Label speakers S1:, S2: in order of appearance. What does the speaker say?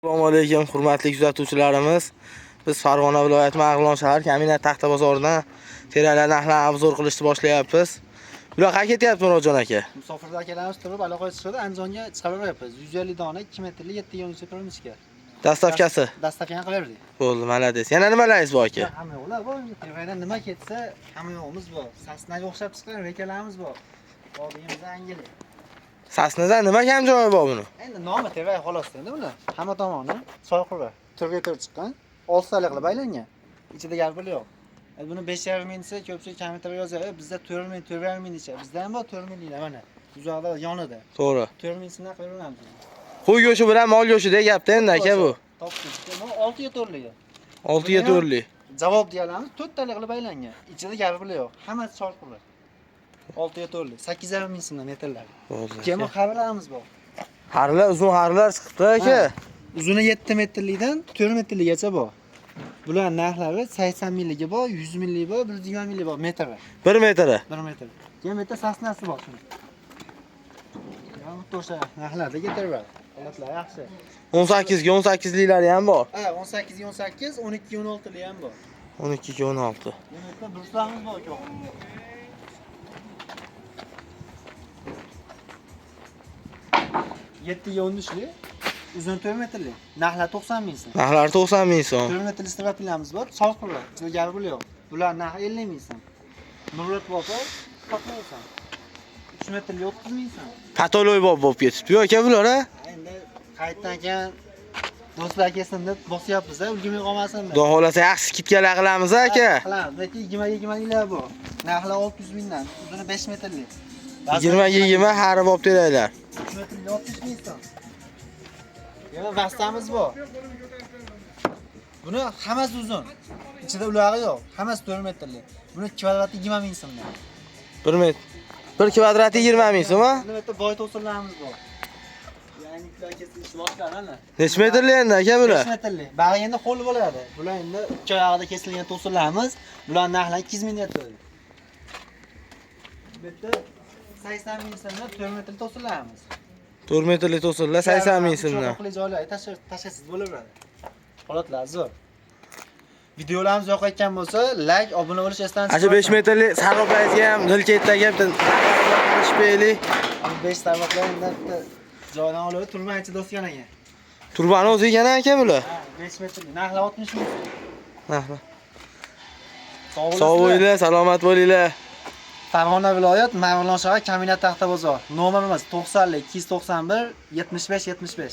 S1: Assalomu alaykum, hurmatli kuzatuvchilarimiz. Biz Farg'ona viloyati Marg'ilon shahar Kaminat Taxta bozoridan teralar narxlarini obzor qilishni boshlayapmiz. Bular qayerga ketyapti Murodjon aka?
S2: Musofirda akalarimiz turib aloqa chiqadi, Andijonga chiqaryapmiz. 150 dona 2 metrli 7 pulmizga.
S1: Dastavkasi.
S2: Dastavkani qilib berdik.
S1: Bo'ldi, malades. Yana nimalaringiz bor aka?
S2: Hamma yo'qlar bor. Tervaydan nima ketsa, hamma yo'qimiz bor. Sasnaga o'xshab chiqqan rekalarimiz bor. Oldingimizda Angeli.
S1: Sasnadan nima kam joyi bor buni?
S2: Endi nomi tervay xolos endi buni. Hamma tomoni soyqura. Turga tur chiqqan. 6 tali qilib aylangan. Ichida garbili yo'q. Buni 5,5 ming desa ko'pchilik kommentar yozadi. Bizda 4 ming, 4,5 ming decha. Bizda ham bor 4 minglar mana. Uzoqda yonida.
S1: To'g'ri.
S2: 4 ming so'mdan qilib beramiz.
S1: Qo'y go'shi bilan mol go'shi deyapti endi aka bu.
S2: Topdik. 6 ga to'rligi.
S1: 6 ga to'rli.
S2: Javob deyalamiz, 4 tali qilib aylangan. Ichida garbili yo'q. Hammasi soyqura. 6 ga to'rli. 8,5 ming so'mdan metrlar.
S1: Bo'ldi.
S2: Keyin xabarlarimiz bor.
S1: Harlar, uzun harlar chiqibdi aka.
S2: Uzuni 7 metrlikdan 4 metrligacha bor. Bular narxlari 80 mingligi bor, 100 minglik bor, 120 minglik bor metri.
S1: 1 metri.
S2: 1 metr. Keyin bitta sasnasi bor shuni. Yana o'sha narxlarda keltiradi. Holatlar yaxshi.
S1: 18 ga 18 liklari ham bor.
S2: Ha, 18 ga 18, 12 ga 16 li ham bor.
S1: 12 ga 16.
S2: Yana bitta burslarimiz bor ko'p. Yetti ga 13li. Uzun 4 metrli. Narxlar 90 ming so'm.
S1: Narxlar 90 ming so'm.
S2: 4 metrli strapilamiz bor, soqurlar. Ichida garbili yo'q. Bular narxi 50 ming so'm. Nurlat bo'lsa, sotmaysan. 3 metrli 30 ming so'm.
S1: Patoloy bo'lib ketibdi aka bular, ha?
S2: Endi qaytdan keyin do'stlar kelsin deb bosyapmiz, ulgurmay qolmasin deb.
S1: Xudo xolasa yaxshi skidkalar qilamiz aka.
S2: Qilamiz. Lekin 20-20lar bor. Narxlar 600 mingdan, uzuni 5 metrli.
S1: 20 ga 20 harib olib beraylar.
S2: 3 metrli 60 ming so'm. Yana vastamiz bor. Buni hammasi uzun. Ichida ulari yo'q. Hammasi 4 metrli. Buni kvadrati 20 ming so'mdan.
S1: 1 metr. 1 kvadrati 20 ming so'm, ha?
S2: Bu yerda boy to'sinlarimiz bor. Yangiliklar kesilish boshlari ana.
S1: Necha metrli endi aka bular?
S2: 5 metrli. Bari endi qo'l bo'ladi. Bular endi 2 oyog'ida kesilgan to'sinlarimiz. Bular narxlari 200 ming turadi. Bu yerda 80 ming so'mdan 4 metrli to'sinlarimiz.
S1: 4 metrli to'sinlar 80 ming so'mdan.
S2: Qo'li joylarga tashasiz bo'laveradi. Holatlar zo'r. Videolarimiz yoqayotgan bo'lsa, like, obuna bo'lish esdan chiqmang.
S1: Acha 5 metrli saroblaringizga ham dilketdagi bitta qilish beyli.
S2: 5 saroblar endi bitta joydan olib turmaychi do'styonaga.
S1: Turbani o'zi ekan aka bular.
S2: 5 metrli. Narxlar 60 ming.
S1: Rahmat. Sog' bo'linglar, salomat bo'linglar.
S2: Farg'ona viloyat Marg'ilon shahar Kaminat Taxta bozor. Nomerimiz 90 291 75 75.